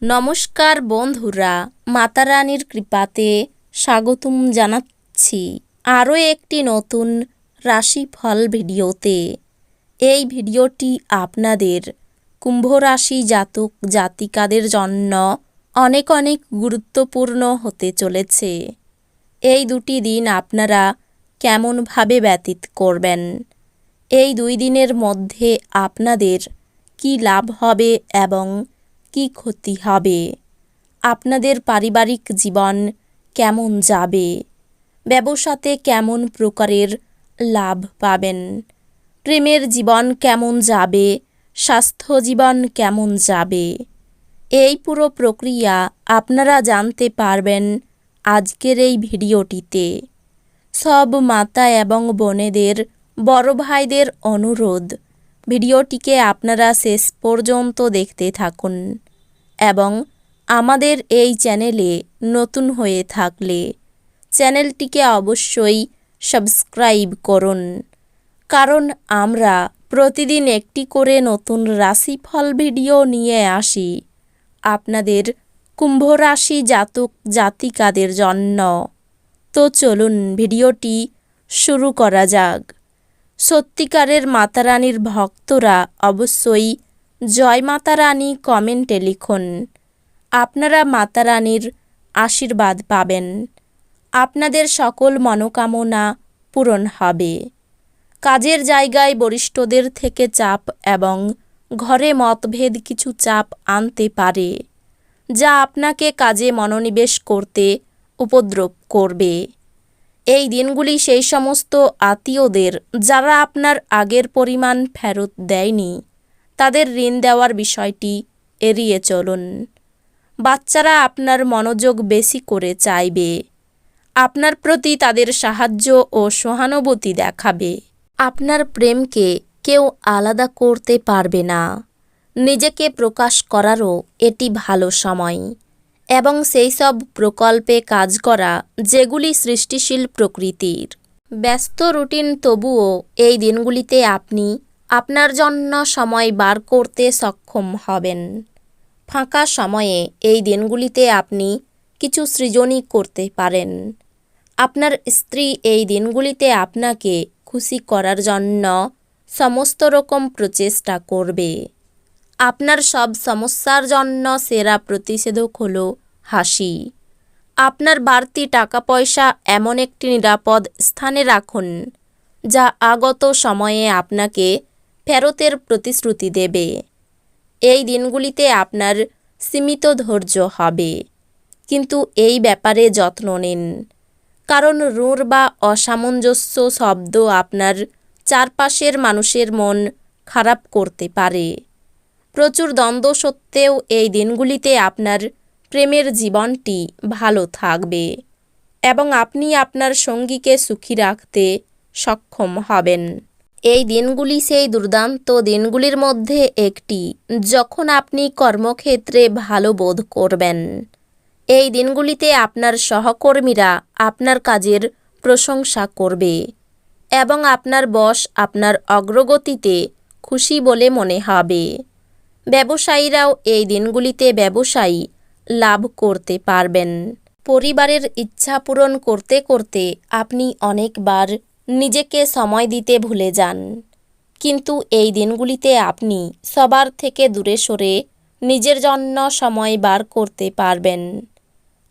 নমস্কার বন্ধুরা, মাতারানীর কৃপাতে স্বাগতম জানাচ্ছি আরও একটি নতুন রাশিফল ভিডিওতে। এই ভিডিওটি আপনাদের কুম্ভ রাশি জাতক জাতিকাদের জন্য অনেক অনেক গুরুত্বপূর্ণ হতে চলেছে। এই দুটি দিন আপনারা কেমনভাবে ব্যতীত করবেন, এই 2 দিনের মধ্যে আপনাদের কি লাভ হবে এবং কি ক্ষতি হবে, আপনাদের পারিবারিক জীবন কেমন যাবে, ব্যবসাতে কেমন প্রকারের লাভ পাবেন, প্রেমের জীবন কেমন যাবে, স্বাস্থ্য জীবন কেমন যাবে, এই পুরো প্রক্রিয়া আপনারা জানতে পারবেন আজকের এই ভিডিওটিতে। সব মাতা এবং বোনেদের, বড় ভাইদের অনুরোধ, ভিডিওটিকে আপনারা শেষ পর্যন্ত দেখতে থাকুন এবং আমাদের এই চ্যানেলে নতুন হয়ে থাকলে চ্যানেলটিকে অবশ্যই সাবস্ক্রাইব করুন, কারণ আমরা প্রতিদিন একটি করে নতুন রাশিফল ভিডিও নিয়ে আসি আপনাদের কুম্ভ রাশি জাতক জাতিকাদের জন্য। তো চলুন ভিডিওটি শুরু করা যাক। সত্যিকারের মাতারানীর ভক্তরা অবশ্যই জয় মাতারানী কমেন্টে লিখুন। আপনারা মাতারানীর আশীর্বাদ পাবেন, আপনাদের সকল মনোকামনা পূরণ হবে। কাজের জায়গায় বরিষ্ঠদের থেকে চাপ এবং ঘরে মতভেদ কিছু চাপ আনতে পারে, যা আপনাকে কাজে মনোনিবেশ করতে উপদ্রব করবে। এই দিনগুলি সেই সমস্ত আত্মীয়দের যারা আপনার আগের পরিমাণ ফেরত দেয়নি, তাদের ঋণ দেওয়ার বিষয়টি এড়িয়ে চলুন। বাচ্চারা আপনার মনোযোগ বেশি করে চাইবে, আপনার প্রতি তাদের সাহায্য ও সহানুভূতি দেখাবে। আপনার প্রেমকে কেউ আলাদা করতে পারবে না। নিজেকে প্রকাশ করারও এটি ভালো সময় এবং সেই সব প্রকল্পে কাজ করা যেগুলি সৃষ্টিশীল প্রকৃতির। ব্যস্ত রুটিন, তবুও এই দিনগুলিতে আপনি আপনার জন্য সময় বার করতে সক্ষম হবেন। ফাঁকা সময়ে এই দিনগুলিতে আপনি কিছু সৃজনী করতে পারেন। আপনার স্ত্রী এই দিনগুলিতে আপনাকে খুশি করার জন্য সমস্ত রকম প্রচেষ্টা করবে। আপনার সব সমস্যার জন্য সেরা প্রতিষেধক হলো হাসি। আপনার বাড়তি টাকা পয়সা এমন একটি নিরাপদ স্থানে রাখুন যা আগত সময়ে আপনাকে ফেরতের প্রতিশ্রুতি দেবে। এই দিনগুলিতে আপনার সীমিত ধৈর্য হবে, কিন্তু এই ব্যাপারে যত্ন নিন, কারণ রূঢ় বা অসামঞ্জস্য শব্দ আপনার চারপাশের মানুষের মন খারাপ করতে পারে। প্রচুর দ্বন্দ্ব সত্ত্বেও এই দিনগুলিতে আপনার প্রেমের জীবনটি ভালো থাকবে এবং আপনি আপনার সঙ্গীকে সুখী রাখতে সক্ষম হবেন। এই দিনগুলি সেই দুর্দান্ত দিনগুলির মধ্যে একটি যখন আপনি কর্মক্ষেত্রে ভালো বোধ করবেন। এই দিনগুলিতে আপনার সহকর্মীরা আপনার কাজের প্রশংসা করবে এবং আপনার বস আপনার অগ্রগতিতে খুশি বলে মনে হবে। ব্যবসায়ীরাও এই দিনগুলিতে ব্যবসায়ী লাভ করতে পারবেন। পরিবারের ইচ্ছা পূরণ করতে করতে আপনি অনেকবার নিজেকে সময় দিতে ভুলে যান, কিন্তু এই দিনগুলিতে আপনি সবার থেকে দূরে সরে নিজের জন্য সময় বার করতে পারবেন।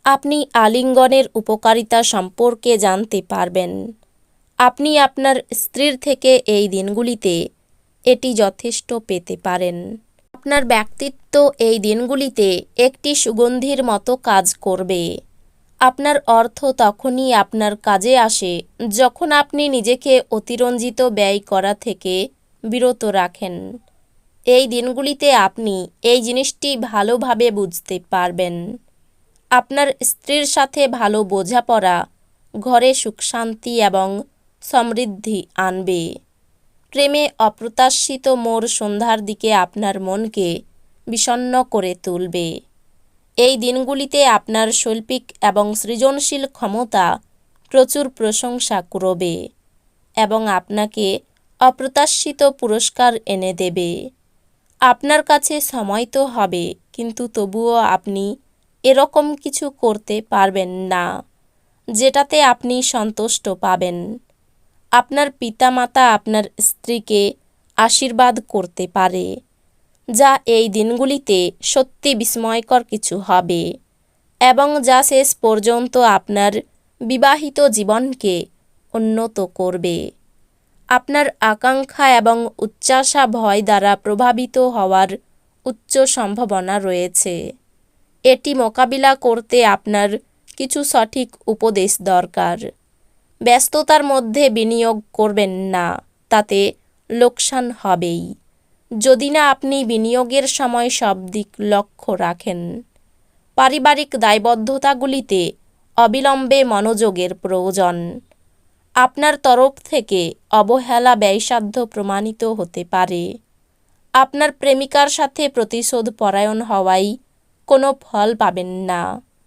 আপনি আলিঙ্গনের উপকারিতা সম্পর্কে জানতে পারবেন। আপনি আপনার স্ত্রীর থেকে এই দিনগুলিতে এটি যথেষ্ট পেতে পারেন। আপনার ব্যক্তিত্ব এই দিনগুলিতে একটি সুগন্ধির মতো কাজ করবে। আপনার অর্থ তখনই আপনার কাজে আসে যখন আপনি নিজেকে অতিরঞ্জিত ব্যয় করা থেকে বিরত রাখেন। এই দিনগুলিতে আপনি এই জিনিসটি ভালোভাবে বুঝতে পারবেন। আপনার স্ত্রীর সাথে ভালো বোঝাপড়া ঘরে সুখ শান্তি এবং সমৃদ্ধি আনবে। প্রেমে অপ্রত্যাশিত মোড় সন্ধ্যার দিকে আপনার মনকে বিষণ্ণ করে তুলবে। এই দিনগুলিতে আপনার শৈল্পিক এবং সৃজনশীল ক্ষমতা প্রচুর প্রশংসা করবে এবং আপনাকে অপ্রত্যাশিত পুরস্কার এনে দেবে। আপনার কাছে সময় তো হবে, কিন্তু তবুও আপনি এরকম কিছু করতে পারবেন না যেটাতে আপনি সন্তুষ্ট পাবেন। আপনার পিতামাতা আপনার স্ত্রীকে আশীর্বাদ করতে পারে, যা এই দিনগুলিতে সত্যি বিস্ময়কর কিছু হবে এবং যা শেষ পর্যন্ত আপনার বিবাহিত জীবনকে উন্নত করবে। আপনার আকাঙ্ক্ষা এবং উচ্চাশা ভয় দ্বারা প্রভাবিত হওয়ার উচ্চ সম্ভাবনা রয়েছে। এটি মোকাবিলা করতে আপনার কিছু সঠিক উপদেশ দরকার। ব্যস্ততার মধ্যে বিনিয়োগ করবেন না, তাতে লোকসান হবেই, যদি না আপনি বিনিয়োগের সময় সব দিক লক্ষ্য রাখেন। পারিবারিক দায়বদ্ধতাগুলিতে অবিলম্বে মনোযোগের প্রয়োজন। আপনার তরফ থেকে অবহেলা ব্যয়সাধ্য প্রমাণিত হতে পারে। আপনার প্রেমিকার সাথে প্রতিশোধ পরায়ণ হওয়াই কোনো ফল পাবেন না।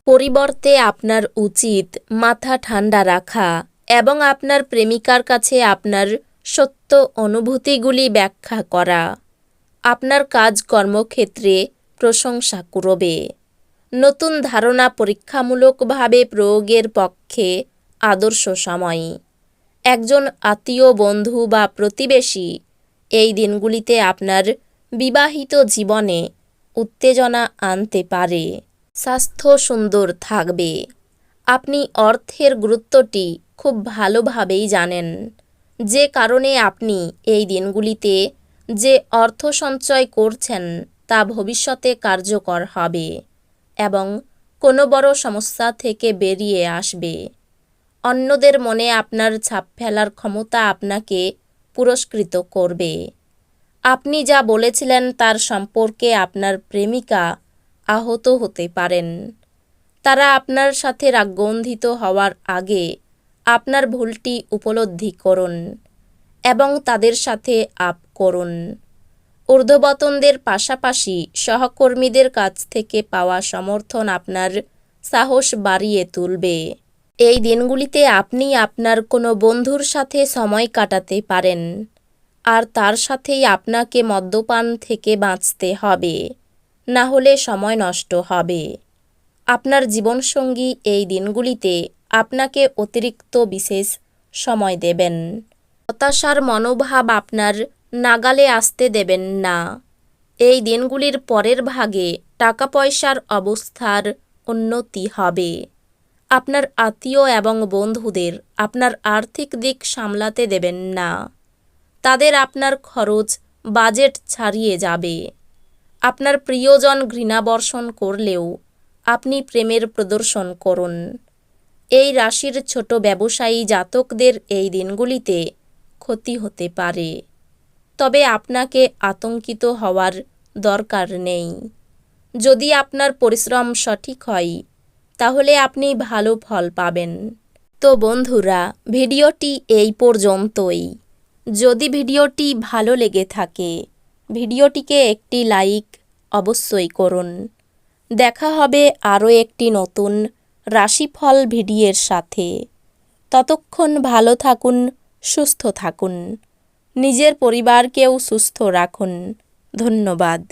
পরিবর্তে আপনার উচিত মাথা ঠান্ডা রাখা এবং আপনার প্রেমিকার কাছে আপনার সত্য অনুভূতিগুলি ব্যাখ্যা করা। আপনার কাজ কর্মক্ষেত্রে প্রশংসা করবে। নতুন ধারণা পরীক্ষামূলকভাবে প্রয়োগের পক্ষে আদর্শ সময়। একজন আত্মীয়, বন্ধু বা প্রতিবেশী এই দিনগুলিতে আপনার বিবাহিত জীবনে উত্তেজনা আনতে পারে। স্বাস্থ্য সুন্দর থাকবে। আপনি অর্থের গুরুত্বটি খুব ভালোভাবেই জানেন, যে কারণে আপনি এই দিনগুলিতে যে অর্থ সঞ্চয় করছেন তা ভবিষ্যতে কার্যকর হবে এবং কোনো বড় সমস্যা থেকে বেরিয়ে আসবে। অন্যদের মনে আপনার ছাপ ফেলার ক্ষমতা আপনাকে পুরস্কৃত করবে। আপনি যা বলেছিলেন তার সম্পর্কে আপনার প্রেমিকা আহত হতে পারেন। তারা আপনার সাথে রাগগন্ধিত হওয়ার আগে আপনার ভুলটি উপলব্ধি করুন এবং তাদের সাথে আপ করুন। ঊর্ধ্বতনদের পাশাপাশি সহকর্মীদের কাছ থেকে পাওয়া সমর্থন আপনার সাহস বাড়িয়ে তুলবে। এই দিনগুলিতে আপনি আপনার কোনো বন্ধুর সাথে সময় কাটাতে পারেন, আর তার সাথেই আপনাকে মদ্যপান থেকে বাঁচতে হবে, না হলে সময় নষ্ট হবে। আপনার জীবনসঙ্গী এই দিনগুলিতে আপনাকে অতিরিক্ত বিশেষ সময় দেবেন। হতাশার মনোভাব আপনার নাগালে আসতে দেবেন না। এই দিনগুলির পরের ভাগে টাকা পয়সার অবস্থার উন্নতি হবে। আপনার আত্মীয় এবং বন্ধুদের আপনার আর্থিক দিক সামলাতে দেবেন না। তাদের আপনার খরচ বাজেট ছাড়িয়ে যাবে। আপনার প্রিয়জন ঘৃণাবর্ষণ করলেও আপনি প্রেমের প্রদর্শন করুন। এই রাশির ছোট ব্যবসায়ী জাতকদের এই দিনগুলিতে ক্ষতি হতে পারে, তবে আপনাকে আতঙ্কিত হওয়ার দরকার নেই। যদি আপনার পরিশ্রম সঠিক হয় তাহলে আপনি ভালো ফল পাবেন। তো বন্ধুরা, ভিডিওটি এই পর্যন্তই। যদি ভিডিওটি ভালো লেগে থাকে ভিডিওটিকে একটি লাইক অবশ্যই করুন। দেখা হবে আরও একটি নতুন রাশিফল ভিডিওর সাথে। ততক্ষণ ভালো থাকুন, সুস্থ থাকুন, নিজের পরিবারকেও সুস্থ রাখুন। ধন্যবাদ।